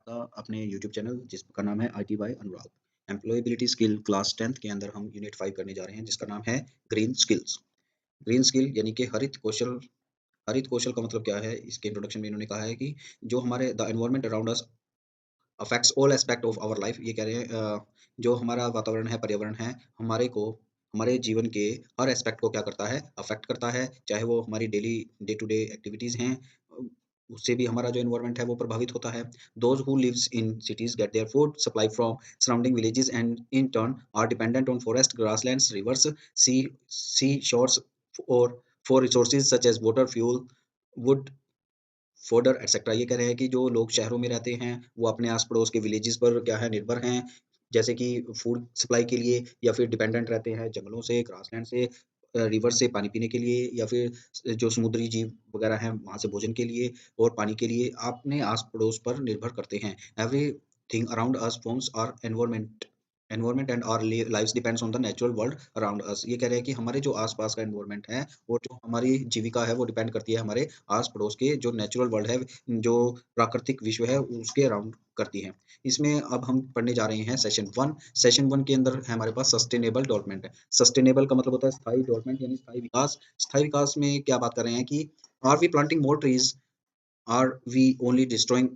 अपने YouTube channel जिसका नाम है IT by Anurag. Employability skill class 10th के अंदर हम यूनिट 5 करने जा रहे हैं जिसका नाम है ग्रीन स्किल्स। ग्रीन स्किल यानी कि हरित कौशल। हरित कौशल का मतलब क्या है? इसके इंट्रोडक्शन में इन्होंने कहा है कि जो हमारे the environment around us affects all aspect of our life. ये कह रहे हैं जो हमारा वातावरण है, पर्यावरण है, हमारे जीवन के हर एस्पेक्ट को क्या करता है? अफेक्ट करता है। चाहे वो हमारी daily day to day activities हैं, अ, उससे भी हमारा जो एनवायरनमेंट है वो प्रभावित होता है। Those who lives in cities get their food supply from surrounding villages and in turn are dependent on forest, grasslands, rivers, sea seashores और for resources such as water, fuel, wood, fodder etcetera. ये कह रहे हैं कि जो लोग शहरों में रहते हैं, वो अपने आस-पड़ोस के विलेजेस पर क्या है निर्भर हैं, जैसे कि फूड सप्लाई के लिए, या फिर डिपेंडेंट रहते हैं जंगलों से, ग्रासलैंड से, रिवर से पानी पीने के लिए, या फिर जो समुद्री जीव वगैरह हैं, वहाँ से भोजन के लिए और पानी के लिए अपने आस-पड़ोस पर निर्भर करते हैं। Everything around us forms our environment environment and our lives depends on the natural world around us. ये कह रहे हैं कि हमारे जो आस-पास का एनवायरनमेंट है, और जो हमारी जीविका है, वो डिपेंड करती है हमारे आस-पड़ोस के जो नेचुरल वर्ल्ड है, जो प्राकृतिक विश्व है, उसके अराउंड करती है। इसमें अब हम पढ़ने जा रहे हैं सेशन 1। सेशन 1 के अंदर है हमारे पास सस्टेनेबल डेवलपमेंट है। सस्टेनेबल का मतलब होता है स्थायी डेवलपमेंट यानी स्थायी विकास। स्थायी विकास में क्या बात कर रहे हैं कि are we planting more trees, are we only destroying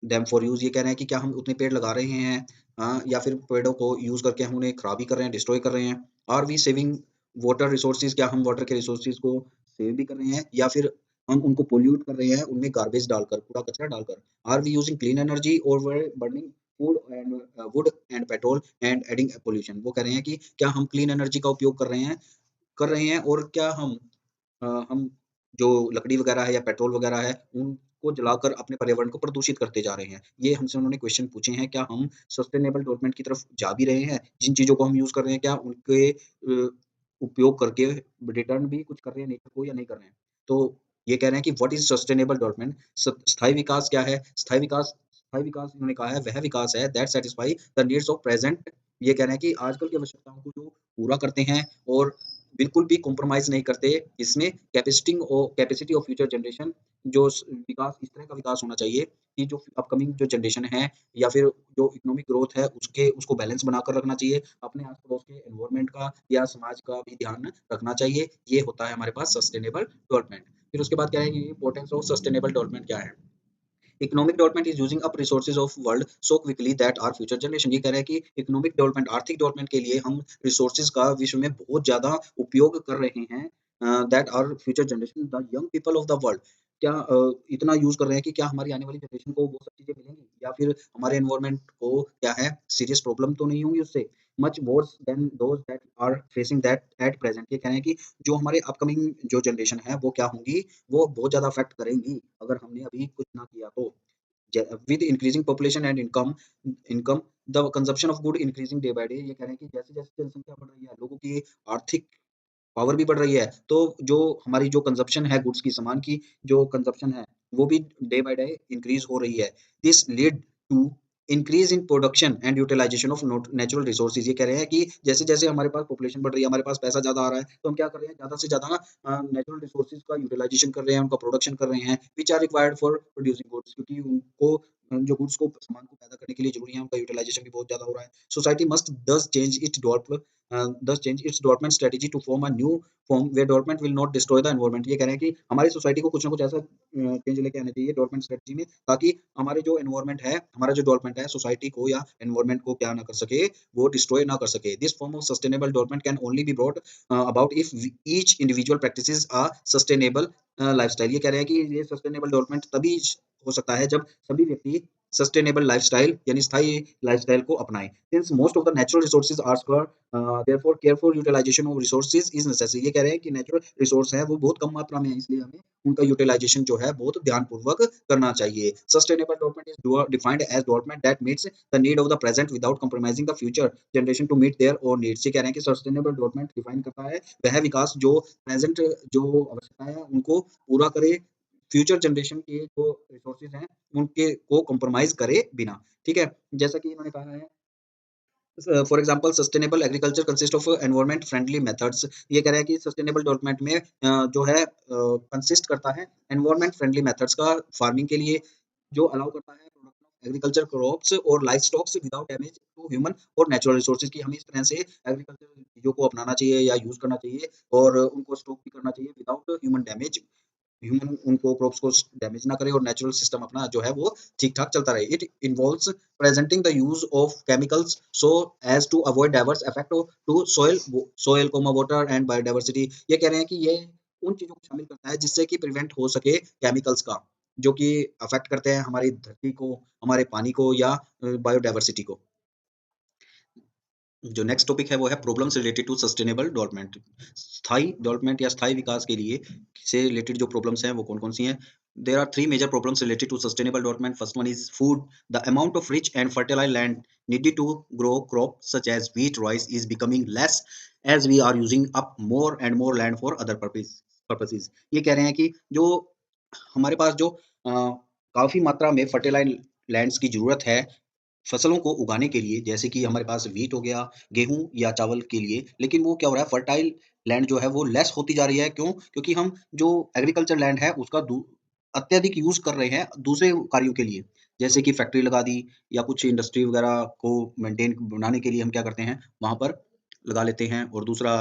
them for use. ये कह रहे हैं कि क्या हम उतने पेड़ लगा रहे हैं, या फिर पेड़ों को यूज़ करके हम उन्हें खराब ही कर रहे हैं, डिस्ट्रॉय कर रहे हैं। Are we saving water resources, क्या हम वाटर के रिसोर्सेज़ को सेव भी कर रहे हैं, या फिर हम उनको पोल्यूट कर रहे हैं, उनमें गार्बेज डालकर, कूड़ा-कचरा डालकर। Are we using clean energy और were burning food and wood and petrol and adding pollution. वो कह रहे हैं कि क्या हम क्लीन एनर्जी का उपयोग कर रहे हैं, और क्या हम जो लकड़ी वगैरह है या पेट्रोल वगैरह है, उनको जलाकर अपने पर्यावरण को प्रदूषित करते जा रहे हैं। ये हमसे उन्होंने क्वेश्चन पूछे हैं, क्या हम सस्टेनेबल डेवलपमेंट की तरफ जा भी रहे हैं? जिन चीज़ों को हम यूज़ कर रहे हैं, क्या उनके उपयोग करके रिटर्न भी कुछ कर रहे हैं नेचर को, या नहीं कर रहे हैं? तो ये कह रहे हैं कि व्हाट इज़ सस्टेनेबल डेवलपमेंट? स्थायी विकास क्या है? स्थायी विकास इन्होंने कहा है वह विकास है that satisfy the needs of present. ये कह रहे हैं कि आजकल की आवश्यकताओं को जो पूरा करते हैं, और बिल्कुल भी कॉम्प्रोमाइज़ नहीं करते इसमें कैपेसिटी ऑफ फ्यूचर जनरेशन। जो विकास, इस तरह का विकास होना चाहिए कि जो अपकमिंग जो जनरेशन है, या फिर जो इकोनॉमिक ग्रोथ है, उसको बैलेंस बनाकर रखना चाहिए। अपने आस-पड़ोस के एनवायरनमेंट का या समाज का भी ध्यान रखना चाहिए। ये होता है हमारे पास सस्टेनेबल डेवलपमेंट। फिर उसके बाद क्या है, कि इम्पोर्टेंस ऑफ सस्टेनेबल डेवलपमेंट क्या है? Economic development is using up resources of world so quickly that our future generation. ये कह रहा है कि इकोनॉमिक डेवलपमेंट, आर्थिक डेवलपमेंट के लिए हम रिसोर्सेज का विश्व में बहुत ज़्यादा उपयोग कर रहे हैं। That our future generation the young people of the world, क्या इतना यूज़ कर रहे हैं कि क्या हमारी आने वाली जनरेशन को वो सब चीज़ें मिलेंगी, या फिर हमारे एनवायरनमेंट को क्या है, सीरियस प्रॉब्लम तो नहीं होंगी उससे? Much worse than those that are facing that at present. ये कह रहे हैं कि जो हमारे अपकमिंग जो जनरेशन है, वो क्या होंगी, वो बहुत ज़्यादा अफ़ेक्ट करेंगी, अगर हमने अभी कुछ ना किया तो। With increasing population and income the consumption of good increasing day by day. ये कह रहे हैं कि जैसे-जैसे जनसंख्या बढ़ रही है, लोगों की आर्थिक पावर भी बढ़ रही है, तो जो हमारी जो कंजप्शन है गुड्स की, सामान की जो कंजप्शन है, वो भी डे बाय डे इंक्रीज़ हो रही है। This lead to increase in production and utilisation of note natural resources. ये कह रहे हैं कि जैसे-जैसे हमारे पास पॉपुलेशन बढ़ रही है, हमारे पास पैसा ज़्यादा आ रहा है, तो हम क्या कर रहे हैं, ज़्यादा से ज़्यादा नेचुरल रिसोर्सेज़ का यूटिलाइज़ेशन कर रहे हैं, उनका प्रोडक्शन कर रहे हैं, which are required for producing goods, क्योंकि उनको जो गुड्स को, सामान को पैदा करने के लिए ज़रूरी है, उनका यूटिलाइज़ेशन भी बहुत ज़्यादा हो रहा है। Society must thus change its development strategy to form a new form where development will not destroy the environment। ये कह रहे हैं कि हमारी सोसाइटी को कुछ ना कुछ ऐसा चेंज लेके आना चाहिए डेवलपमेंट स्ट्रेटजी में, ताकि हमारे जो एनवायरनमेंट है, हमारा जो डेवलपमेंट है, सोसाइटी को या एनवायरनमेंट को क्या ना कर सके, वो डिस्ट्रॉय ना कर सके। This form of sustainable development can only be brought about if each individual practices a sustainable lifestyle. ये कह रहे हैं कि ये सस्टेनेबल डेवलपमेंट तभी हो सकता है जब सभी व्यक्ति सस्टेनेबल लाइफस्टाइल यानी स्थायी लाइफस्टाइल को अपनाएं। Since most of the natural resources are scarce, therefore careful utilisation of resources is necessary. ये कह रहे हैं कि नेचुरल रिसोर्स है वो बहुत कम मात्रा में है, इसलिए हमें उनका यूटिलाइजेशन जो है बहुत ध्यानपूर्वक करना चाहिए। Sustainable development is defined as development that meets the need of the present without compromising the future generation to meet their own needs. ये कह रहे हैं कि सस्टेनेबल डेवलपमेंट डिफाइन करता है वह विकास जो प्रेजेंट जो आवश्यकताएं हैं उनको पूरा करे, फ्यूचर जनरेशन के जो रिसोर्सेज हैं उनके को कंप्रोमाइज करे बिना। ठीक है, जैसा कि इन्होंने कहा है, for example sustainable agriculture consist of environment friendly methods. ये कह रहा है कि सस्टेनेबल डेवलपमेंट में जो है कंसिस्ट करता है एनवायरनमेंट फ्रेंडली मेथड्स का, फार्मिंग के लिए, जो अलाउ करता है प्रोडक्शन ऑफ एग्रीकल्चर क्रॉप्स और लाइवस्टॉक्स विदाउट डैमेज टू ह्यूमन और नेचुरल रिसोर्सेज की हमें इस तरह से एग्रीकल्चर चीज़ों को अपनाना चाहिए या यूज़ करना चाहिए और उनको स्टॉक भी करना चाहिए विदाउट ह्यूमन डैमेज। ह्यूमन उनको क्रॉप्स को डैमेज ना करे और नेचुरल सिस्टम अपना जो है वो ठीक-ठाक चलता रहे। It involves presenting the use of chemicals so as to avoid diverse effect to soil, water and biodiversity. ये कह रहे हैं कि ये उन चीज़ों को शामिल करता है जिससे कि प्रिवेंट हो सके केमिकल्स का, जो कि अफेक्ट करते हैं हमारी धरती को, हमारे पानी को या बायोडायवर्सिटी को। जो नेक्स्ट टॉपिक है वो है problems related to sustainable development. स्थायी डेवलपमेंट या स्थायी विकास के लिए से रिलेटेड जो प्रॉब्लम्स हैं वो कौन-कौन सी हैं? There are 3 major problems related to sustainable development. First one is food. The amount of rich and fertile land needed to grow crops such as wheat, rice is becoming less as we are using up more and more land for other purposes। ये कह रहे हैं कि जो हमारे पास जो काफ़ी मात्रा में फर्टाइल लैंड्स की ज़रूरत है फसलों को उगाने के लिए, जैसे कि हमारे पास व्हीट हो गया, गेहूँ या चावल के लिए, लेकिन वो क्या हो रहा है फर्टाइल लैंड जो है वो लेस होती जा रही है, क्यों? क्योंकि हम जो एग्रीकल्चर लैंड है उसका अत्यधिक यूज़ कर रहे हैं दूसरे कार्यों के लिए। जैसे कि फैक्ट्री लगा दी या कुछ इंडस्ट्री वगैरह को मेंटेन बनाने के लिए हम क्या करते हैं, वहाँ पर लगा लेते हैं और दूसरा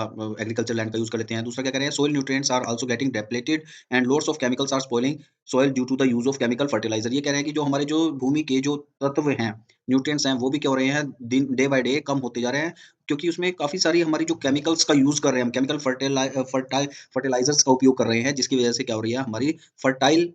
एग्रीकल्चर लैंड का यूज़ कर लेते हैं। दूसरा क्या कर रहे हैं, soil nutrients are also getting depleted and loads of chemicals are spoiling soil due to the use of chemical fertiliser. ये कह रहे हैं कि जो हमारे जो भूमि के जो तत्व हैं, न्यूट्रिएंट्स हैं, वो भी क्या हो रहे हैं, दिन डे बाय डे कम होते जा रहे हैं, क्योंकि उसमें काफ़ी सारी हमारी जो केमिकल्स का यूज़ कर रहे हैं हम, केमिकल फर्टिलाइज़र्स का उपयोग कर रहे हैं, जिसकी वजह से क्या हो रही है, हमारी फर्टाइल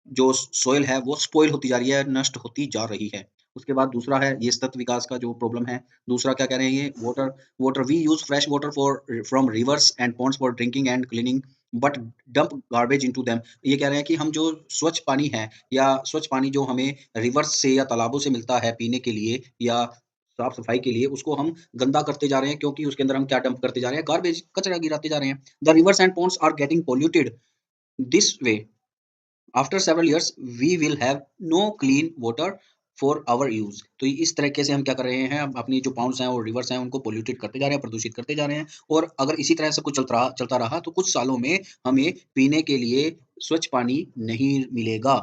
जो सोइल है वो स्पॉइल होती जा रही है, नष्ट होती जा रही है। उसके बाद दूसरा है ये सतत विकास का जो प्रॉब्लम है। दूसरा क्या कह रहे हैं ये water water we use fresh water for from rivers and ponds for drinking and cleaning but dump garbage into them. ये कह रहे हैं कि हम जो स्वच्छ पानी है या स्वच्छ पानी जो हमें रिवर्स से या तालाबों से मिलता है पीने के लिए या साफ-सफाई के लिए, उसको हम गंदा करते जा रहे हैं, क्योंकि उसके अंदर हम क्या डंप करते जा रहे हैं, गार्बेज, कचरा गिराते जा रहे हैं। The rivers and ponds are getting polluted this way after several years we will have no clean water for our use. तो इस तरीके से हम क्या कर रहे हैं, हम अपनी जो पाउंड्स हैं और रिवर्स हैं उनको पॉल्यूटेड करते जा रहे हैं, प्रदूषित करते जा रहे हैं और अगर इसी तरह से कुछ चलता रहा तो कुछ सालों में हमें पीने के लिए स्वच्छ पानी नहीं मिलेगा।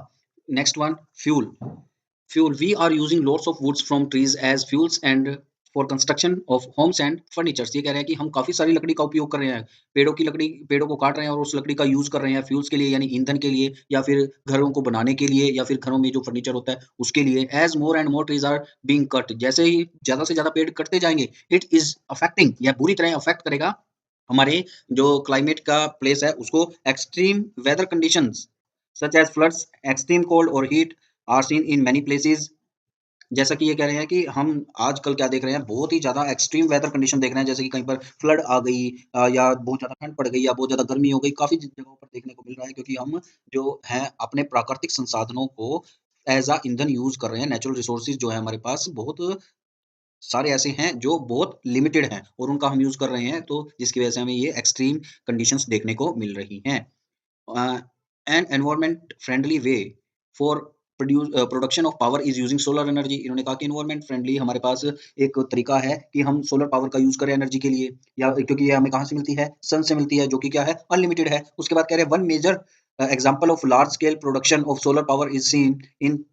Next one fuel. Fuel. We are using lots of woods from trees as fuels and for construction of homes and furnitures। ये कह रहे हैं कि हम काफ़ी सारी लकड़ी का उपयोग कर रहे हैं। पेड़ों की लकड़ी पेड़ों को काट रहे हैं और उस लकड़ी का यूज़ कर रहे हैं फ्यूल्स के लिए यानी ईंधन के लिए या फिर घरों को बनाने के लिए या फिर घरों में जो फर्नीचर होता है उसके लिए। As more and more trees are being cut. जैसे ही ज़्यादा से ज़्यादा पेड़ कटते जाएँगे, इट इज़ अफेक्टिंग यह बुरी तरह अफेक्ट करेगा हमारे जो क्लाइमेट का प्लेस है उसको extreme weather conditions such as floods, extreme cold और heat are seen in many places. जैसा कि ये कह रहे हैं कि हम आजकल क्या देख रहे हैं, बहुत ही ज़्यादा एक्सट्रीम वेदर कंडीशन देख रहे हैं, जैसे कि कहीं पर फ्लड आ गई या बहुत ज़्यादा ठंड पड़ गई या बहुत ज़्यादा गर्मी हो गई, काफ़ी जगहों पर देखने को मिल रहा है क्योंकि हम जो हैं अपने प्राकृतिक संसाधनों को एज़ अ ईंधन यूज़ कर रहे हैं। नेचुरल रिसोर्सेज़ जो है हमारे पास बहुत सारे ऐसे हैं जो बहुत लिमिटेड हैं और उनका हम यूज़ कर रहे हैं, तो जिसकी वजह से हमें ये एक्सट्रीम कंडीशंस देखने को मिल रही हैं। uh, an environment friendly way for production of power is using solar energy. इन्होंने कहा कि एनवायरमेंट फ्रेंडली हमारे पास एक तरीका है कि हम सोलर पावर का यूज करें एनर्जी के लिए या क्योंकि ये हमें कहाँ से मिलती है, सन से मिलती है जो कि क्या है अनलिमिटेड है। उसके बाद कह रहे हैं one major example of large scale production of solar power is seen in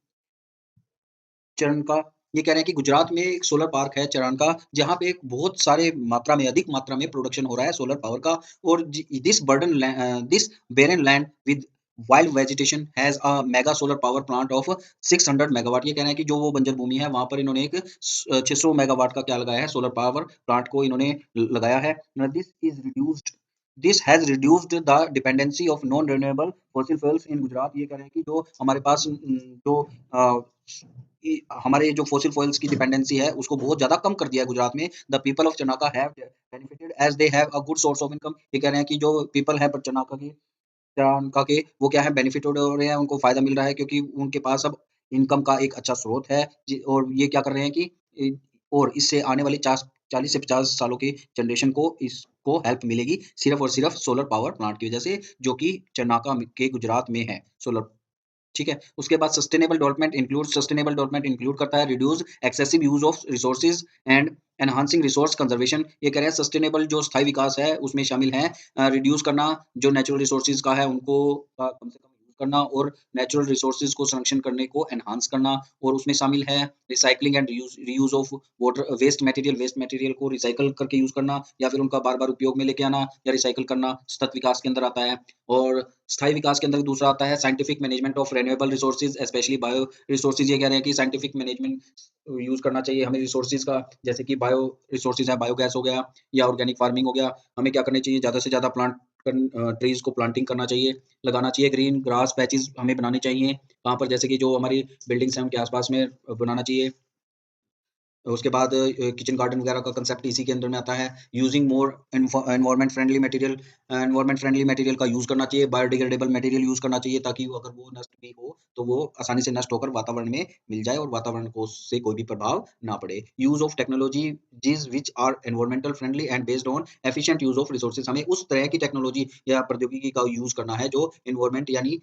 चरण का। ये कह रहे हैं कि गुजरात में एक सोलर पार्क है चरण का, जहाँ पे एक बहुत सारे मात्रा में अधिक मात्रा में प्रोडक्शन हो रहा है सोलर पावर का और this barren land with wild vegetation has a mega solar power plant of 600 megawatt. ये कह रहे हैं कि जो वो बंजर भूमि है वहाँ पर इन्होंने एक 600 मेगावाट का क्या लगाया है, सोलर पावर प्लांट को इन्होंने लगाया है। This has reduced the dependency of non renewable fossil fuels in Gujarat. ये कह रहे हैं कि जो हमारे पास जो अ, हमारे जो फॉसिल फ्यूल्स की डिपेंडेंसी है उसको बहुत ज़्यादा कम कर दिया है गुजरात में। The people of Chanaka have benefited as they have a good source of income. ये कह रहे हैं कि जो पीपल है चनाका के वो क्या है बेनिफिटेड हो रहे हैं, उनको फ़ायदा मिल रहा है क्योंकि उनके पास अब इनकम का एक अच्छा स्रोत है और ये क्या कर रहे हैं कि इ और इससे आने वाले 40 से 50 सालों की जनरेशन को इसको हेल्प मिलेगी सिर्फ़ और सिर्फ़ सोलर पावर प्लांट की वज़ह से, जो कि चनाका में के गुजरात में है सोलर। ठीक है? उसके बाद सस्टेनेबल डेवलपमेंट इंक्लूड करता है reduce excessive use of resources and enhancing resource conservation. ये कह रहे हैं सस्टेनेबल जो स्थायी विकास है उसमें शामिल है रिड्यूस करना जो नेचुरल रिसोर्सेज़ का है उनको कम से कम यूज़ करना और नेचुरल रिसोर्सेज़ को संरक्षण करने को एनहांस करना और उसमें शामिल है recycling and reuse of water waste material को रिसाइकिल करके यूज़ करना या फिर उनका बार-बार उपयोग में लेके आना या रिसाइकिल करना सतत विकास के अंदर आता है। और स्थायी विकास के अंदर दूसरा आता है scientific management of renewable resources specially bio resources ये कह रहे हैं कि साइंटिफिक मैनेजमेंट यूज़ करना चाहिए हमें रिसोर्सेज़ का, जैसे कि बायो रिसोर्सेज़ है, बायोगैस हो गया या ऑर्गेनिक फार्मिंग हो गया। हमें क्या करनी चाहिए, ज़्यादा से ज़्यादा ट्रीज़ को प्लांटिंग करना चाहिए, लगाना चाहिए, ग्रीन ग्रास पैचेज़ हमें बनाने चाहिए। वहाँ पर जैसे कि जो हमारी बिल्डिंग्स हैं, उनके आस-पास में बनाना चाहिए। उसके बाद किचन गार्डन वगैरह का कांसेप्ट इसी के अंदर में आता है। Using more environment friendly material का यूज़ करना चाहिए, बायोडिग्रेडेबल मटेरियल यूज़ करना चाहिए ताकि वो अगर वो नष्ट भी हो, तो वो आसानी से नष्ट होकर वातावरण में मिल जाए और वातावरण को उससे कोई भी प्रभाव ना पड़े। Use of technologies which are environmental friendly and based on efficient use of resources हमें उस तरह की टेक्नोलॉजी या प्रौद्योगिकी का यूज़ करना है जो एनवायरमेंटल यानी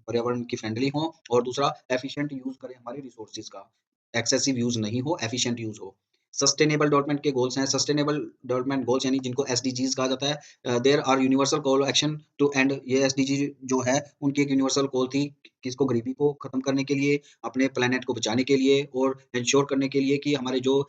पर्यावरण की फ्रेंडली हो और दूसरा एफिशिएंट यूज़ करें हमारे रिसोर्सेज़ का। एक्सेसिव यूज़ नहीं हो, एफिशिएंट यूज़ हो। सस्टेनेबल डेवलपमेंट के गोल्स हैं, सस्टेनेबल डेवलपमेंट गोल्स यानी जिनको एसडीजीज़ कहा जाता है। There are universal call action to end ये एसडीजी जो है, उनकी एक यूनिवर्सल कॉल थी किसको गरीबी को खत्म करने के लिए, अपने प्लैनेट को बचाने के लिए और एंश्योर करने के लिए कि हमारे जो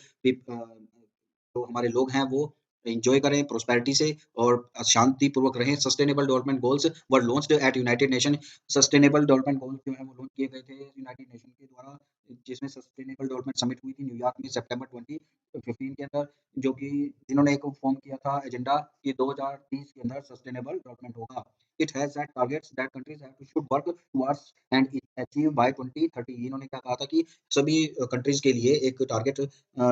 हमारे लोग हैं वो एन्जॉय करें प्रोस्पेरिटी से और शांतिपूर्वक रहें। Sustainable development goals were launched at United Nation sustainable development goals जो है वो लॉन्च किए गए थे यूनाइटेड नेशन के द्वारा, जिसमें सस्टेनेबल डेवलपमेंट समिट हुई थी न्यूयॉर्क में सितंबर 2015 के अंदर, जो कि जिन्होंने एक फॉर्म किया था एजेंडा कि 2030 के अंदर सस्टेनेबल डेवलपमेंट होगा। It has set targets that countries have to should work towards and achieve by 2030 इन्होंने क्या कहा था कि सभी कंट्रीज़ के लिए एक टारगेट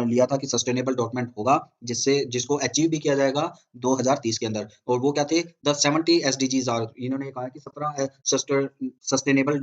लिया था कि सस्टेनेबल डेवलपमेंट होगा, जिसको अचीव भी किया जाएगा 2030 के अंदर और वो क्या थे द 70 एसडीजीज़ आर इन्होंने कहा कि 17 sustainable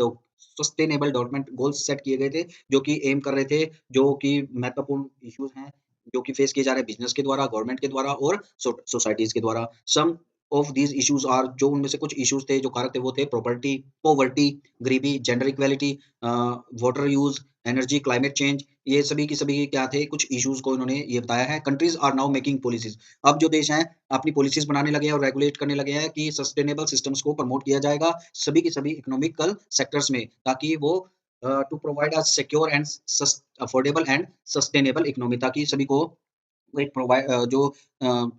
sustainable development goals set किए गए थे, जो कि एम कर रहे थे, जो कि महत्वपूर्ण इश्यूज़ हैं, जो कि फेस किए जा रहे हैं बिज़नेस के द्वारा, गवर्नमेंट के द्वारा और सोसाइटीज़ के द्वारा। सम ऑफ दीज़ इश्यूज़ आर जो उनमें से कुछ इश्यूज़ थे, जो कारक थे, वो थे पॉवर्टी, गरीबी, gender equality water use, energy, climate change, ये सभी की सभी क्या थे, कुछ इश्यूज़ को इन्होंने ये बताया है। Countries are now making policies अब जो देश हैं, अपनी पॉलिसीज़ बनाने लगे हैं और रेगुलेट करने लगे हैं कि सस्टेनेबल सिस्टम्स को प्रमोट किया जाएगा, सभी के सभी इकोनॉमिकल सेक्टर्स में, ताकि वो to provide a secure and affordable and sustainable economy ताकि सभी को वो एक जो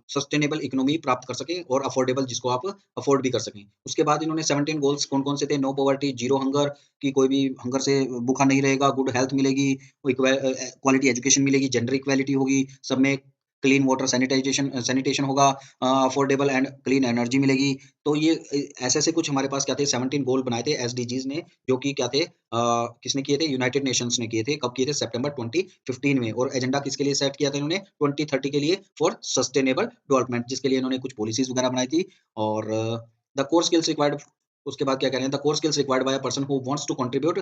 सस्टेनेबल इकोनॉमी प्राप्त कर सकें और अफोर्डेबल जिसको आप अफोर्ड भी कर सकें। उसके बाद इन्होंने 17 गोल्स कौन-कौन से थे? नो पॉवर्टी, ज़ीरो हंगर कि कोई भी हंगर से भूखा नहीं रहेगा, गुड हेल्थ मिलेगी, क्वालिटी एजुकेशन मिलेगी, जेंडर इक्वालिटी होगी, सब में क्लीन वाटर सैनिटेशन होगा, अफोर्डेबल एंड क्लीन एनर्जी मिलेगी। तो ये ऐसे-ऐसे कुछ हमारे पास क्या थे 17 गोल बनाए थे एसडीजीज़ ने, जो कि क्या थे किसने किए थे? यूनाइटेड नेशंस ने किए थे। कब किए थे? सितंबर 2015 में और एजेंडा किसके लिए सेट किया था इन्होंने? 2030 के लिए फॉर सस्टेनेबल डेवलपमेंट जिसके लिए इन्होंने कुछ पॉलिसीज़ वगैरह बनाई थी और द कोर स्किल्स रिक्वायर्ड उसके बाद क्या कह रहे हैं? The core skills required by a person who wants to contribute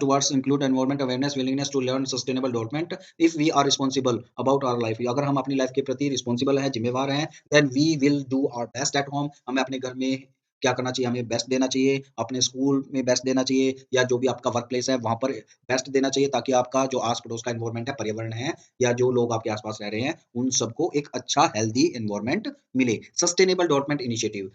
towards include environment awareness, willingness to learn sustainable development if we are responsible about our life अगर हम अपनी life के प्रति रिस्पांसिबल हैं, ज़िम्मेवार हैं, then we will do our best at home हमें अपने घर में क्या करना चाहिए? हमें बेस्ट देना चाहिए, अपने स्कूल में बेस्ट देना चाहिए या जो भी आपका वर्क प्लेस है, वहाँ पर बेस्ट देना चाहिए ताकि आपका जो आस-पड़ोस का एनवायरनमेंट है, पर्यावरण है या जो लोग आपके आस-पास रह रहे हैं, उन सबको एक अच्छा हेल्दी एनवायरनमेंट मिले। Sustainable development initiative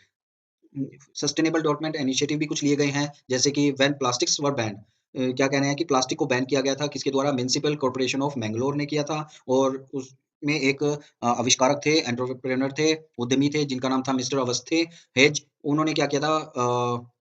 sustainable development initiative भी कुछ लिए गए हैं, जैसे कि व्हेन प्लास्टिक्स वर बैन्ड क्या कहना है कि प्लास्टिक को बैन किया गया था, किसके द्वारा? म्युनिसिपल कॉर्पोरेशन ऑफ मैंगलोर ने किया था और उसमें एक आविष्कारक थे, एंटरप्रेन्योर थे, उद्यमी थे, जिनका नाम था मिस्टर अवस्थी हेज। उन्होंने क्या किया था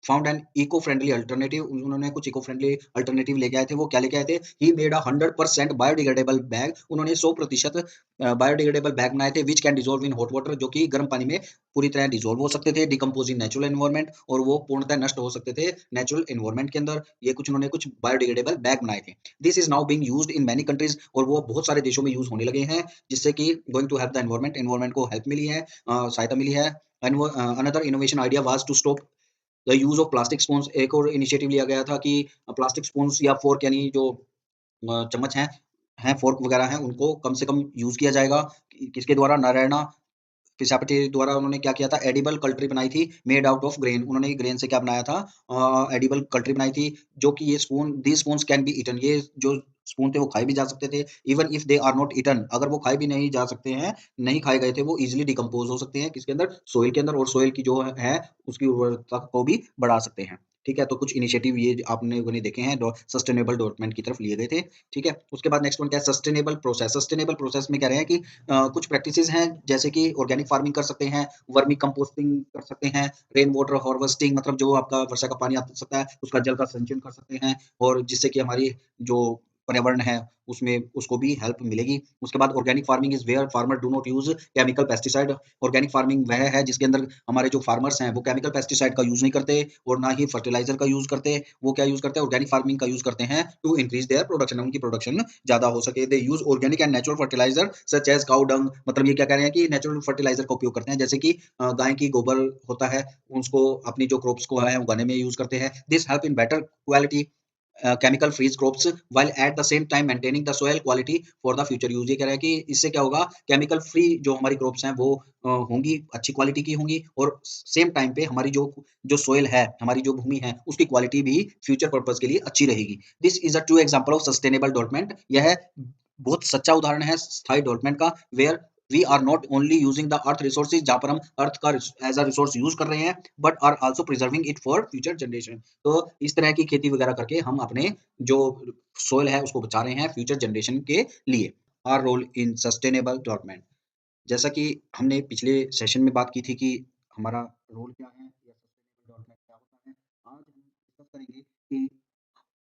found an eco friendly alternative उन्होंने कुछ इको फ्रेंडली अल्टरनेटिव लेके आए थे, वो क्या लेके आए थे? He made a 100% biodegradable bag उन्होंने 100% बायोडिग्रेडेबल बैग बनाए थे, which can dissolve in hot water जो कि गर्म पानी में पूरी तरह डिसॉल्व हो सकते थे, डिकम्पोज़ इन नेचुरल एनवायरनमेंट और वो पूर्णतः नष्ट हो सकते थे नेचुरल एनवायरनमेंट के अंदर। ये कुछ उन्होंने कुछ बायोडिग्रेडेबल बैग बनाए थे। This is now being used in many countries और वो बहुत सारे देशों में यूज़ होने लगे हैं, जिससे कि going to help the environment, environment को हेल्प मिली है सहायता मिली है। Another innovation idea was to stop the use of plastic spoons एक और इनिशिएटिव लिया गया था कि प्लास्टिक स्पून्स या फ़ोर्क यानी जो चम्मच हैं, फ़ोर्क वगैरह हैं, उनको कम से कम यूज़ किया जाएगा। किसके द्वारा? नारायणा प्रजापति द्वारा उन्होंने क्या किया था एडिबल कल्ट्री बनाई थी मेड आउट ऑफ ग्रेन उन्होंने ग्रेन से क्या बनाया था एडिबल कल्ट्री बनाई थी जो कि ये spoon these spoons can be eaten ये जो स्पून थे वो खाए भी जा सकते थे। Even if they are not eaten, अगर वो खाए भी नहीं जा सकते हैं, नहीं खाए गए थे, वो ईज़िली डिकम्पोज़ हो सकते हैं किसके अंदर? सोइल के अंदर, और सोइल की जो है उसकी उर्वरता को भी बढ़ा सकते हैं। ठीक है? तो कुछ इनिशिएटिव ये आपने लोगों ने देखे हैं, डॉ सस्टेनेबल डेवलपमेंट की तरफ लिए गए थे। ठीक है? उसके बाद नेक्स्ट वन क्या है? Sustainable process. सस्टेनेबल प्रोसेस में कह रहे हैं कि कुछ प्रैक्टिसेज़ हैं जैसे कि ऑर्गेनिक फार्मिंग कर सकते हैं, वर्मी कंपोस्टिंग कर सकते हैं, रेन वाटर हार्वेस्टिंग, मतलब जो आपका वर्षा का पानी आ सकता है, उसका जल का संचयन कर सकते हैं, और जिससे कि हमारी जो पर्यावरण है, उसमें उसको भी हेल्प मिलेगी। उसके बाद organic farming is where farmer do not use chemical pesticide. Organic farming वह है जिसके अंदर हमारे जो फार्मर्स हैं, वो केमिकल पेस्टिसाइड का यूज़ नहीं करते और ना ही फर्टिलाइज़र का यूज़ करते। वो क्या यूज़ करते हैं? ऑर्गेनिक फार्मिंग का यूज़ करते हैं टू इंक्रीज़ देयर प्रोडक्शन, उनकी प्रोडक्शन ज़्यादा हो सके। They use organic and natural fertilizer such as cow dung, मतलब ये क्या कह रहे हैं कि नेचुरल फर्टिलाइज़र का उपयोग करते हैं, जैसे कि गाय की गोबर होता है, उसको अपनी जो क्रॉप्स को है उगाने में यूज़ करते हैं। This help in better quality chemical free crops while at the same time maintaining the soil quality for the future use. ये कह रहा है कि इससे क्या होगा? केमिकल फ्री जो हमारी क्रॉप्स हैं वो होंगी, अच्छी क्वालिटी की होंगी, और सेम टाइम पे हमारी जो जो सॉइल है, हमारी जो भूमि है, उसकी क्वालिटी भी फ्यूचर पर्पज़ के लिए अच्छी रहेगी। This is a true example of sustainable development. यह बहुत सच्चा उदाहरण है स्थायी डेवलपमेंट का, where we are not only using the earth resources, जहाँ पर हम अर्थ का एज़ अ रिसोर्स यूज़ कर रहे हैं, but are also preserving it for future generation. तो इस तरह की खेती वगैरह करके हम अपने जो सोइल है उसको बचा रहे हैं फ्यूचर जनरेशन के लिए। Our role in sustainable development, जैसा कि हमने पिछले सेशन में बात की थी कि हमारा रोल क्या है या सस्टेनेबल डेवलपमेंट क्या होता है। आज हम डिस्कस करेंगे कि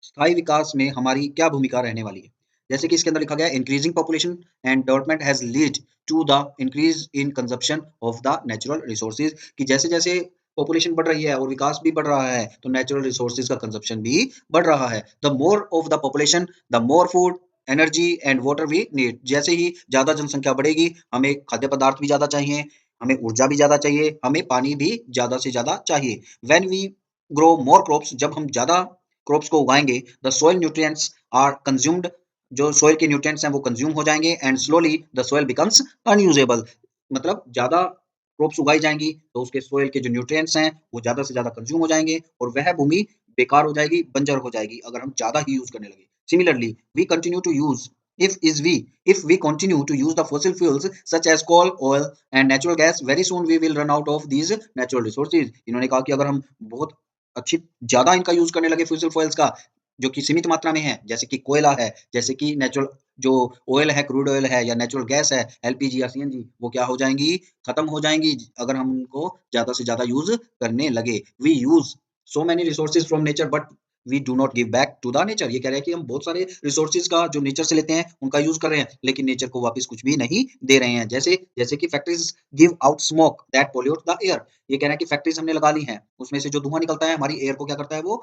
स्थायी विकास में हमारी क्या भूमिका रहने वाली है। जैसे कि इसके अंदर लिखा गया है, increasing population and development has lead to the increase in consumption of the natural resources, कि जैसे-जैसे पॉपुलेशन बढ़ रही है और विकास भी बढ़ रहा है, तो नेचुरल रिसोर्सेज का कंजप्शन भी बढ़ रहा है। The more of the population, the more food, energy and water we need. जैसे ही ज़्यादा जनसंख्या बढ़ेगी, हमें खाद्य पदार्थ भी ज़्यादा चाहिए, हमें ऊर्जा भी ज़्यादा चाहिए, हमें पानी भी ज़्यादा से ज़्यादा चाहिए। When we grow more crops, जब हम ज़्यादा क्रॉप्स को उगाएंगे, the soil nutrients are consumed, जो सॉइल के न्यूट्रिएंट्स हैं वो कंज्यूम हो जाएंगे, and slowly the soil becomes unusable. मतलब ज़्यादा क्रॉप्स उगाई जाएंगी तो उसके सॉइल के जो न्यूट्रिएंट्स हैं वो ज़्यादा से ज़्यादा कंज्यूम हो जाएंगे, और वह भूमि बेकार हो जाएगी, बंजर हो जाएगी अगर हम ज़्यादा ही यूज़ करने लगे। Similarly we continue to use if is we if we continue to use the fossil fuels such as coal, oil and natural gas, very soon we will run out of these natural resources। इन्होंने कहा कि अगर हम बहुत अच्छी ज़्यादा इनका use करने लगे फ्यूचर फॉइल्स का, जो कि सीमित मात्रा में है, जैसे कि कोयला है, जैसे कि नेचुरल जो ऑयल है, क्रूड ऑयल है या नेचुरल गैस है, एलपीजी या सीएनजी, वो क्या हो जाएँगी? खत्म हो जाएँगी अगर हम उनको ज़्यादा से ज़्यादा यूज़ करने लगे। We use so many resources from nature but we do not give back to the nature. ये कह रहे हैं कि हम बहुत सारे रिसोर्सेज़ का जो नेचर से लेते हैं, उनका यूज़ कर रहे हैं, लेकिन नेचर को वापस कुछ भी नहीं दे रहे हैं। जैसे जैसे कि factories give out smoke that pollute the air. ये कह रहे हैं कि फैक्ट्रीज़ हमने लगा ली हैं, उसमें से जो धुआँ निकलता है हमारी एयर को क्या करता है? वो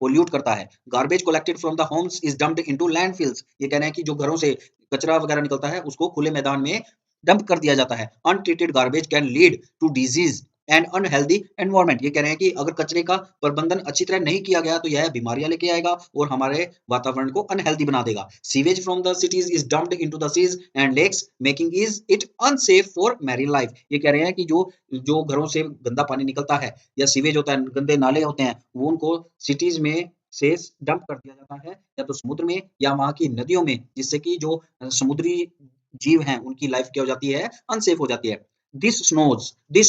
पोल्यूट करता है। Garbage collected from the homes is dumped into landfills. ये कह रहे हैं कि जो घरों से कचरा वगैरह निकलता है, उसको खुले मैदान में डंप कर दिया जाता है। Untreated garbage can lead to disease and unhealthy environment. ये कह रहे हैं कि अगर कचरे का प्रबंधन अच्छी तरह नहीं किया गया, तो यह बीमारियाँ लेके आएगा और हमारे वातावरण को अनहेल्दी बना देगा। Sewage from the cities is dumped into the seas and lakes, making is it unsafe for marine life. ये कह रहे हैं कि जो जो घरों से गंदा पानी निकलता है या सीवेज होता है, गंदे नाले होते हैं, वो उनको सिटीज़ में से डंप कर दिया जाता है, या तो समुद्र में या वहाँ की नदियों में, जिससे कि जो समुद्री जीव हैं, उनकी लाइफ क्या हो जाती है? अनसेफ हो जाती है। This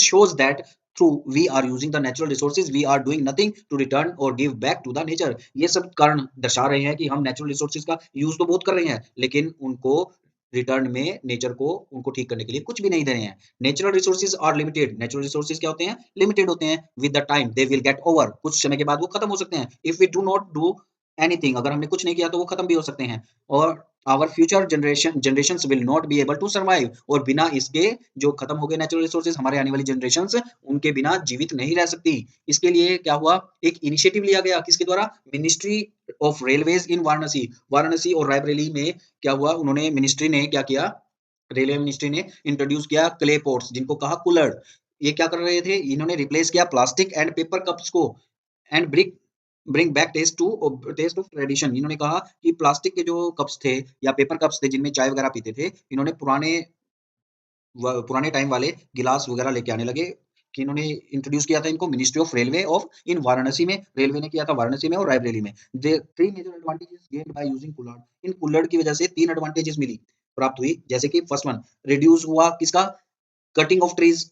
shows that through we are using the natural resources, we are doing nothing to return or give back to the nature। ये सब कारण दर्शा रहे हैं कि हम नेचुरल रिसोर्सेज का यूज़ तो बहुत कर रहे हैं, लेकिन उनको रिटर्न में नेचर को उनको ठीक करने के लिए कुछ भी नहीं दे रहे हैं। Natural resources are limited. Natural resources क्या होते हैं? लिमिटेड होते हैं। With the time they will get over. कुछ समय के बाद वो खत्म हो सकते हैं। If we do not do anything, अगर हमने कुछ नहीं किया तो वो खत्म भी हो सकते हैं, और our future generations will not be able to survive. और बिना इसके जो खत्म हो गए नेचुरल रिसोर्सेज, हमारे आने वाली जनरेशंस उनके बिना जीवित नहीं रह सकती। इसके लिए क्या हुआ? एक इनिशिएटिव लिया गया, किसके द्वारा? Ministry of railways in Varanasi. Varanasi और रायबरेली में क्या हुआ? उन्होंने मिनिस्ट्री ने क्या किया? रेलवे मिनिस्ट्री ने इंट्रोड्यूस किया क्ले पॉट्स, जिनको कहा कुल्हड़। ये क्या कर रहे थे? इन्होंने रिप्लेस किया प्लास्टिक एंड पेपर कप्स को, and bring back taste of tradition. इन्होंने कहा कि प्लास्टिक के जो कप्स थे या पेपर कप्स थे जिनमें चाय वगैरह पीते थे, इन्होंने पुराने टाइम वाले गिलास वगैरह लेके आने लगे, किन्होंने इंट्रोड्यूस किया था इनको? मिनिस्ट्री ऑफ रेलवे ऑफ इन वाराणसी में, रेलवे ने किया था वाराणसी में और रायबरेली में। They 3 major advantages gained by using kulhad. इन कुल्हड़ की वजह से 3 एडवांटेजेस मिली, प्राप्त हुई। जैसे कि फर्स्ट वन, रिड्यूस हुआ किसका? कटिंग ऑफ ट्रीज़,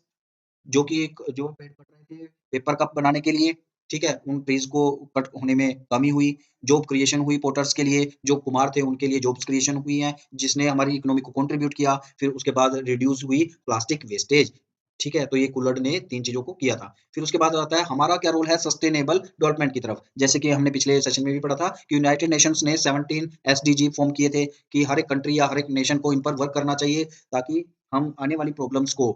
जो कि एक जो पेड़ कट रहे थे पेपर कप बनाने के लिए, ठीक है? उन ट्रीज़ को कट होने में कमी हुई। जॉब क्रिएशन हुई पोर्टर्स के लिए, जो कुम्हार थे उनके लिए जॉब्स क्रिएशन हुई हैं, जिसने हमारी इकोनॉमी को कंट्रीब्यूट किया। फिर उसके बाद रिड्यूस हुई प्लास्टिक वेस्टेज, ठीक है? तो ये कुल्हड़ ने 3 चीज़ों को किया था। फिर उसके बाद आता है हमारा क्या रोल है सस्टेनेबल डेवलपमेंट की तरफ। जैसे कि हमने पिछले सेशन में भी पढ़ा था कि यूनाइटेड नेशंस ने 17 एसडीजी फॉर्म किए थे कि हर एक कंट्री या हर एक नेशन को इन पर वर्क करना चाहिए, ताकि हम आने वाली प्रॉब्लम्स को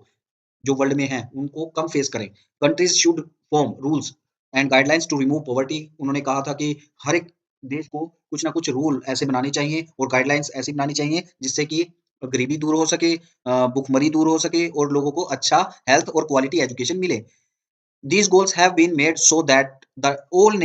जो वर्ल्ड में हैं, उनको कम फेस करें। Countries should form rules and guidelines to remove poverty. उन्होंने कहा था कि हर एक देश को कुछ ना कुछ रूल ऐसे बनाने चाहिए और गाइडलाइंस ऐसी बनानी चाहिए जिससे कि गरीबी दूर हो सके, भुखमरी दूर हो सके और लोगों को अच्छा हेल्थ और क्वालिटी एजुकेशन मिले। These goals have been made so that all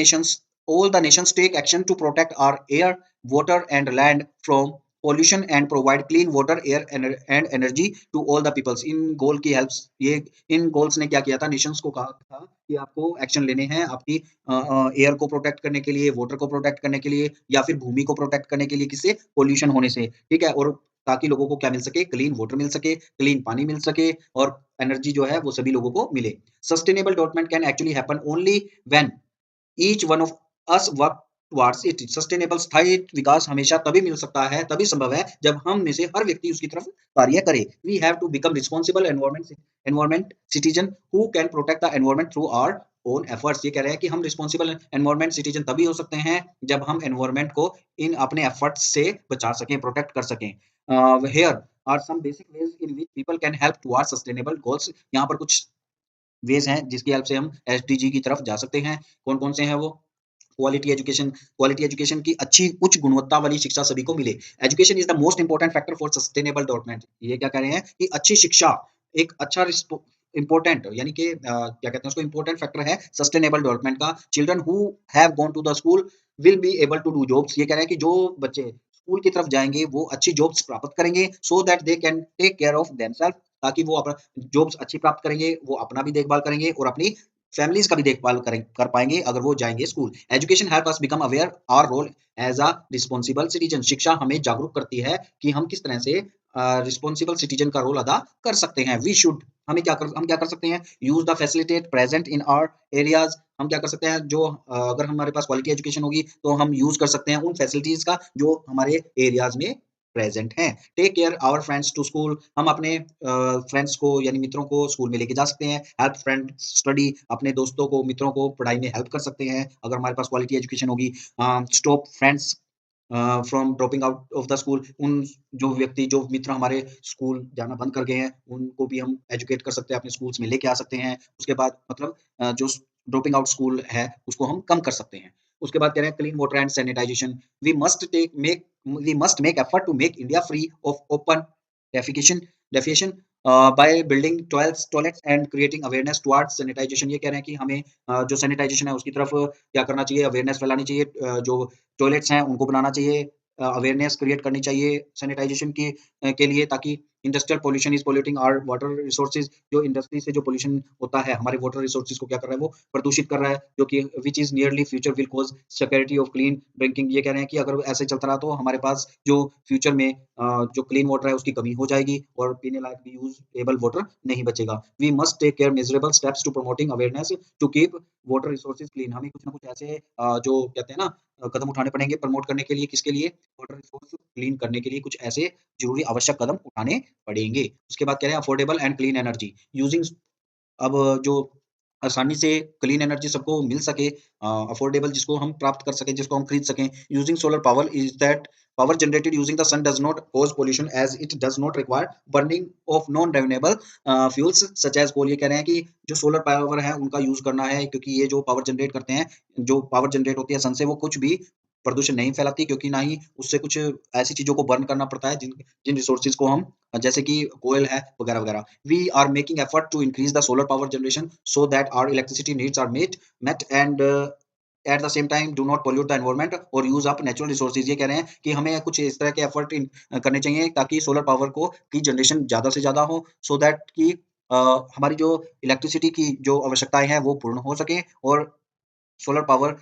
the nations take action to protect our air, water, and land from pollution and provide clean water, air, and energy to all the peoples. इन गोल की help ये इन goals ने क्या किया था? Nations को कहा था कि आपको एक्शन लेने हैं आपकी एयर को प्रोटेक्ट करने के लिए, वाटर को प्रोटेक्ट करने के लिए या फिर भूमि को प्रोटेक्ट करने के लिए किससे? पोल्यूशन होने से, ठीक है? और ताकि लोगों को क्या मिल सके? क्लीन वाटर मिल सके, क्लीन पानी मिल सके और एनर्जी जो है वो सभी लोगों को मिले। Sustainable development can actually happen only when each one of us work towards it. Sustainable स्थायी विकास हमेशा तभी मिल सकता है, तभी संभव है जब हम में से हर व्यक्ति उसकी तरफ कार्य करे। We have to become responsible environment citizen who can protect the environment through our own efforts। ये कह रहे हैं कि हम रिस्पॉन्सिबल एनवायरमेंट सिटीजन तभी हो सकते हैं जब हम एनवायरमेंट को इन अपने एफर्ट्स से बचा सकें, प्रोटेक्ट कर सकें। Here are some basic ways in which people can help towards sustainable goals। यहाँ पर कुछ वेज हैं जिसकी हेल्प से हम एसडीजी की तरफ जा सकते हैं। कौन-कौन से हैं वो? क्वालिटी एजुकेशन की अच्छी उच्च गुणवत्ता वाली शिक्षा सभी को मिले। Education is the most important factor for sustainable development. ये क्या कह रहे हैं कि अच्छी शिक्षा एक अच्छा इम्पोर्टेंट यानी कि क्या कहते हैं उसको इम्पोर्टेंट फैक्टर है सस्टेनेबल डेवलपमेंट का। Children who have gone to the school will be able to do jobs. ये कह रहे हैं कि जो बच्चे स्कूल की तरफ जाएँगे वो अच्छी जॉब्स प्राप्त करेंगे so that they can take care of themself. ताकि वो अपना जॉब्स अच्छी प्राप्त करेंगे, वो अपना भी देखभाल करेंगे और अपनी फैमिलीज़ का भी देखभाल कर पाएँगे अगर वो जाएँगे school. Education help us become aware our role as a responsible citizen. शिक्षा हमें जागरूक करती है कि हम किस तरह से रिस्पॉन्सिबल सिटीज़न का रोल अदा कर सकते हैं। वी शुड हम क्या कर सकते हैं? Use the facilitate present in our areas. हम क्या कर सकते हैं? जो अगर हमारे पास क्वालिटी एजुकेशन होगी तो हम यूज़ कर सकते हैं उन फैसिलिटीज़ का जो हमारे एरियाज़ में प्रेज़ेंट हैं। Take care our friends to school. हम अपने फ्रेंड्स को यानी मित्रों को स्कूल में लेके जा सकते हैं। Help friend study. अपने दोस्तों को, मित्रों को पढ़ाई में हेल्प कर सकते हैं अगर हमारे पास क्वालिटी एजुकेशन होगी। Stop friends from dropping out of the school. उन जो मित्र हमारे स्कूल जाना बंद कर गए हैं, उनको भी हम एजुकेट कर सकते हैं, अपने स्कूल्स में लेके आ सकते हैं। उसके बाद मतलब जो ड्रॉपिंग आउट स्कूल है, उसको हम कम कर सकते हैं। उसके बाद कह रहे हैं clean water and sanitization. We must take make we must make effort to make India free of open defecation defecation by building toilets and creating awareness towards sanitation। ये कह रहे हैं कि हमें जो सैनिटाइजेशन है उसकी तरफ क्या करना चाहिए? अवेयरनेस फैलानी चाहिए। जो टॉयलेट्स हैं उनको बनाना चाहिए, अवेयरनेस क्रिएट करनी चाहिए सैनिटाइजेशन की के लिए, ताकि industrial pollution is polluting our water resources. जो इंडस्ट्री से जो पॉल्यूशन होता है हमारे वाटर रिसोर्सेज़ को क्या कर रहा है? वो प्रदूषित कर रहा है, जो कि which is nearly future will cause security of clean drinking. ये कह रहे हैं कि अगर ऐसे ही चलता रहा तो हमारे पास जो फ्यूचर में जो क्लीन वाटर है उसकी कमी हो जाएगी और पीने लायक भी यूजेबल वाटर नहीं बचेगा। We must take care measurable steps to promoting awareness to keep water resources clean. हमें कुछ ना कुछ ऐसे जो कहते हैं ना कदम उठाने पड़ेंगे प्रमोट करने के लिए, किसके लिए? वाटर रिसोर्स क्लीन करने के लिए कुछ ऐसे ज़रूरी आवश्यक कदम उठाने पड़ेंगे। उसके बाद कह रहे हैं affordable and clean energy using. अब जो आसानी से क्लीन एनर्जी सबको मिल सके, अफोर्डेबल जिसको हम प्राप्त कर सकें, जिसको हम खरीद सकें। Using solar power is that power generated using the sun does not cause pollution as it does not require burning of non renewable fuels such as coal. ये कह रहे हैं कि जो सोलर पावर है उनका यूज़ करना है, क्योंकि ये जो पावर जनरेट करते हैं, जो पावर जनरेट होती है सन से, वो कुछ भी प्रदूषण नहीं फैलाती, क्योंकि ना ही उससे कुछ ऐसी चीज़ों को बर्न करना पड़ता है जिन जिन रिसोर्सेज़ को हम जैसे कि कोयल है वगैरह-वगैरह। We are making effort to increase the solar power generation so that our electricity needs are met and at the same time do not pollute the environment और use up natural resources। ये कह रहे हैं कि हमें कुछ इस तरह के एफर्ट करने चाहिए ताकि सोलर पावर को की जनरेशन ज़्यादा से ज़्यादा हो, so that कि हमारी जो इलेक्ट्रिसिटी की जो आवश्यकताएँ हैं वो पूर्ण हो सकें और सोलर पावर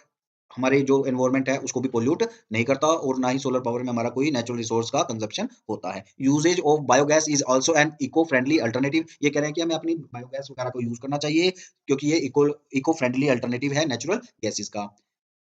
हमारे जो एनवायरनमेंट है उसको भी पोल्यूट नहीं करता और ना ही सोलर पावर में हमारा कोई नेचुरल रिसोर्स का कंजप्शन होता है। Usage of biogas is also an eco friendly alternative. ये कह रहे हैं कि हमें अपनी बायोगैस वगैरह को यूज़ करना चाहिए क्योंकि ये इको फ्रेंडली अल्टरनेटिव है नेचुरल गैसेज़ का।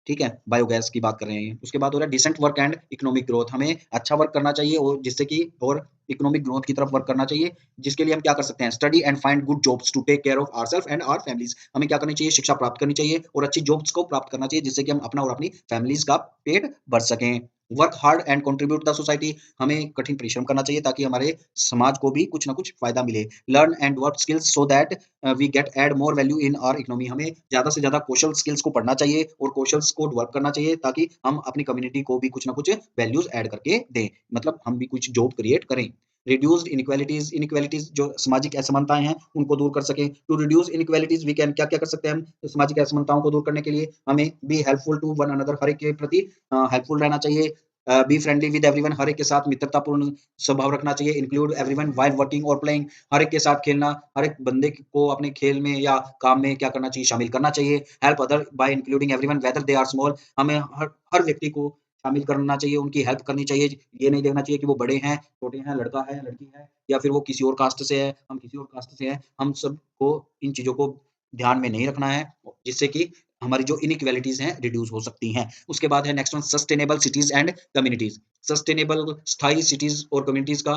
ठीक है? बायोगैस की बात कर रहे हैं। उसके बाद हो रहा है decent work and economic growth. हमें अच्छा वर्क करना चाहिए और जिससे कि और इकोनॉमिक ग्रोथ की तरफ वर्क करना चाहिए, जिसके लिए हम क्या कर सकते हैं? Study and find good jobs to take care of ourself and our families. हमें क्या करनी चाहिए? शिक्षा प्राप्त करनी चाहिए और अच्छी जॉब्स को प्राप्त करना चाहिए, जिससे कि हम अपना और अपनी फैमिलीज़ का पेट भर सकें। Work hard and contribute the society. हमें कठिन परिश्रम करना चाहिए ताकि हमारे समाज को भी कुछ न कुछ फ़ायदा मिले। Learn and work skills so that we get add more value in our economy. हमें ज़्यादा से ज़्यादा कौशल स्किल्स को पढ़ना चाहिए और कौशल्स को डेवलप करना चाहिए ताकि हम अपनी कम्युनिटी को भी कुछ ना कुछ वैल्यूज़ ऐड करके दें। मतलब हम भी कुछ जॉब क्रिएट करें। रिड्यूस्ड इनइक्वालिटीज़, इनइक्वालिटीज़ जो सामाजिक असमानताएँ हैं, उनको दूर कर सकें। To reduce inequalities we can क्या-क्या कर सकते हैं हम सामाजिक असमानताओं को दूर करने के लिए? हमें be helpful to one another, हर एक के प्रति हेल्पफुल रहना चाहिए। बी फ्रेंडली विद एवरीवन, हर एक के साथ मित्रतापूर्ण स्वभाव रखना चाहिए। इंक्लूड एवरीवन व्हाइल वर्किंग और प्लेइंग, हर एक के साथ खेलना, हर एक बंदे को अपने खेल में या काम में क्या करना चाहिए? शामिल करना चाहिए। Help other by including everyone whether they are small, हमें हर हर व्यक्ति को शामिल करना चाहिए, उनकी हेल्प करनी चाहिए। ये नहीं देखना चाहिए कि वो बड़े हैं, छोटे हैं, लड़का है, लड़की है या फिर वो किसी और कास्ट से है, हम किसी और कास्ट से हैं। हम सबको इन चीज़ों को ध्यान में नहीं रखना है, जिससे कि हमारी जो इनइक्वालिटीज़ हैं, रिड्यूस हो सकती हैं। उसके बाद है next one sustainable cities and communities. Sustainable स्थायी सिटीज़ और कम्युनिटीज़ का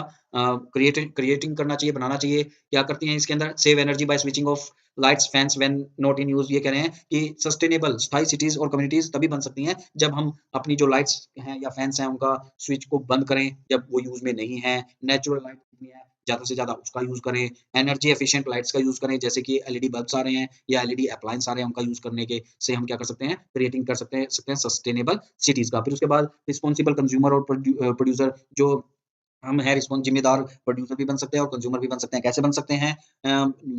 क्रिएटिंग करना चाहिए, बनाना चाहिए। क्या करती हैं इसके अंदर? Save energy by switching off lights, fans when not in use. ये कह रहे हैं कि सस्टेनेबल स्थायी सिटीज़ और कम्युनिटीज़ तभी बन सकती हैं, जब हम अपनी जो लाइट्स हैं या फैन्स हैं, उनका स्विच को बंद करें, जब वो यूज़ में नहीं है। नेचुरल लाइट कितनी है, ज़्यादा से ज़्यादा उसका यूज़ करें। एनर्जी एफिशिएंट लाइट्स का यूज़ करें, जैसे कि एलईडी बल्ब्स आ रहे हैं या एलईडी अप्लायंस आ रहे हैं, उनका यूज़ करने के से हम क्या कर सकते हैं? क्रिएटिंग कर सकते हैं सस्टेनेबल सिटीज़ का। फिर उसके बाद रिस्पांसिबल कंज्यूमर और प्रोड्यूसर, जो हम हैं ज़िम्मेदार प्रोड्यूसर भी बन सकते हैं और कंज्यूमर भी बन सकते हैं। कैसे बन सकते हैं?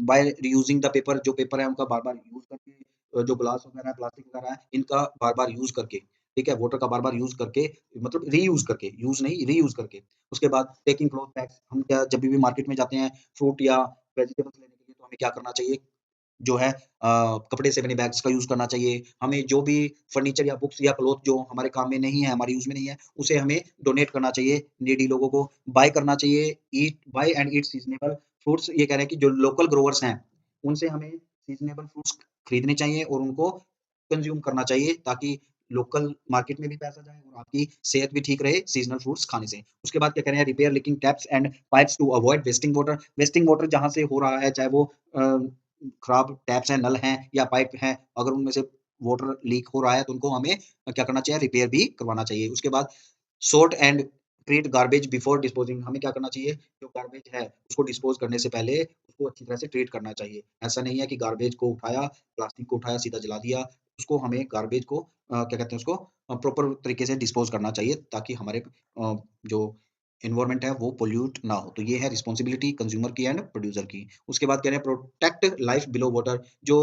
बाय रीयूजिंग द पेपर, जो पेपर है उनका बार-बार यूज़ करके, जो ग्लास वगैरह है, प्लास्टिक वगैरह है, इनका बार-बार यूज़ करके, ठीक है? वाटर का बार-बार यूज़ करके, मतलब रीयूज़ करके, यूज़ नहीं रीयूज़ करके। उसके बाद टेकिंग क्लॉथ बैग्स, हम क्या जब भी मार्केट में जाते हैं फ्रूट या वेजिटेबल्स लेने के लिए, तो हमें क्या करना चाहिए? जो है कपड़े से बने बैग्स का यूज़ करना चाहिए। हमें जो भी फर्नीचर या बुक्स या क्लॉथ जो हमारे काम में नहीं है, हमारे यूज़ में नहीं है, उसे हमें डोनेट करना चाहिए नीडी लोगों को। बाय करना चाहिए, buy and eat seasonable fruits. ये कह रहे हैं कि जो लोकल ग्रोवर्स हैं, उनसे हमें सीज़नेबल फ्रूट्स खरीदने चाहिए और उनको कंज़्यूम करना चाहिए, ताकि लोकल मार्केट में भी पैसा जाए और आपकी सेहत भी ठीक रहे सीज़नल फ्रूट्स खाने से। उसके बाद क्या कह रहे हैं? Repair leaking taps and pipes to avoid wasting water. Wasting water जहाँ से हो रहा है, चाहे वो खराब टैप्स हैं, नल हैं या पाइप हैं, अगर उनमें से वाटर लीक हो रहा है, तो उनको हमें क्या करना चाहिए? रिपेयर भी करवाना चाहिए। उसके बाद sort and treat garbage before disposing. हमें क्या करना चाहिए? जो गार्बेज है, उसको डिस्पोज़ करने से पहले उसको अच्छी तरह से ट्रीट करना चाहिए। ऐसा नहीं है कि गार्बेज को उठाया, प्लास्टिक को उठाया, सीधा जला दिया। उसको हमें गार्बेज को क्या कहते हैं उसको प्रॉपर तरीके से डिस्पोज़ करना चाहिए, ताकि हमारे जो एनवायरनमेंट है वो पोल्यूट ना हो। तो ये है रिस्पांसिबिलिटी कंज्यूमर की एंड प्रोड्यूसर की। उसके बाद कह रहे हैं प्रोटेक्ट लाइफ बिलो वाटर। जो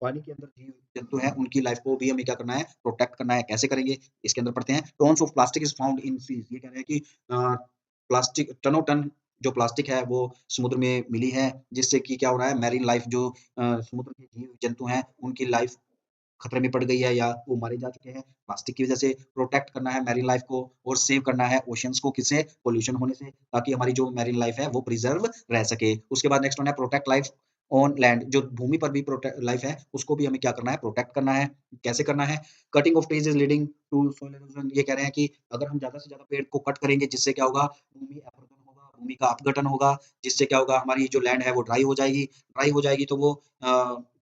पानी के अंदर जीव जंतु हैं, उनकी लाइफ को भी हमें क्या करना है? प्रोटेक्ट करना है। कैसे करेंगे? इसके अंदर पढ़ते हैं, tons of plastic is found in seas. ये कह रहे हैं कि प्लास्टिक टनों-टन जो प्लास्टिक है वो समुद्र में मिली है, जिससे कि क्या हो रहा है? मैरीन लाइफ जो समुद्र के जीव जंतु हैं, उनकी लाइफ खतरे में पड़ गई है या वो मारे जा चुके हैं। प्लास्टिक की वज़ह से प्रोटेक्ट करना है मैरीन लाइफ को और सेव करना है ओशियन्स को, किससे? पॉल्यूशन होने से, ताकि हमारी जो मैरीन लाइफ है वो प्रिज़र्व रह सके। उसके बाद नेक्स्ट वन है प्रोटेक्ट लाइफ ऑन लैंड। जो भूमि पर भी लाइफ है, उसको भी हमें क्या करना है? प्रोटेक्ट करना है। कैसे करना है? Cutting of trees is leading to soil erosion. ये कह रहे हैं कि अगर हम ज़्यादा से ज़्यादा पेड़ को कट करेंगे, जिससे क्या होगा? भूमि अपर्दन होगा, भूमि का अपघटन होगा, जिससे क्या होगा? हमारी जो लैंड है वो ड्राई हो जाएगी। ड्राई हो जाएगी तो वो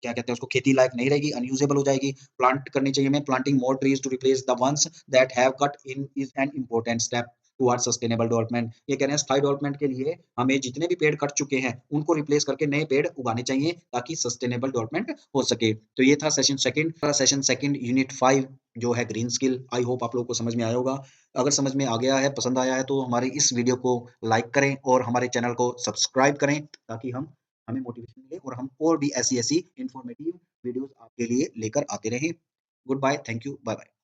क्या कहते हैं उसको, खेती लायक नहीं रहेगी, अनयूजेबल हो जाएगी। प्लांट करनी चाहिए हमें, planting more trees to replace the ones that have cut in is an important step towards sustainable development. ये कह रहे हैं स्थायी डेवलपमेंट के लिए हमें जितने भी पेड़ कट चुके हैं उनको रिप्लेस करके नए पेड़ उगाने चाहिए, ताकि सस्टेनेबल डेवलपमेंट हो सके। तो ये था सेशन सेकंड यूनिट 5 जो है ग्रीन स्किल। आई होप आप लोगों को समझ में आया होगा। अगर समझ में आ गया है, पसंद आया है, तो हमारी इस वीडियो को लाइक करें और हमारे चैनल को सब्सक्राइब करें, ताकि हमें मोटिवेशन मिले और हम और भी ऐसी-ऐसी इन्फॉर्मेटिव वीडियोज़ आपके लिए लेकर आते रहें। Goodbye, thank you, bye bye.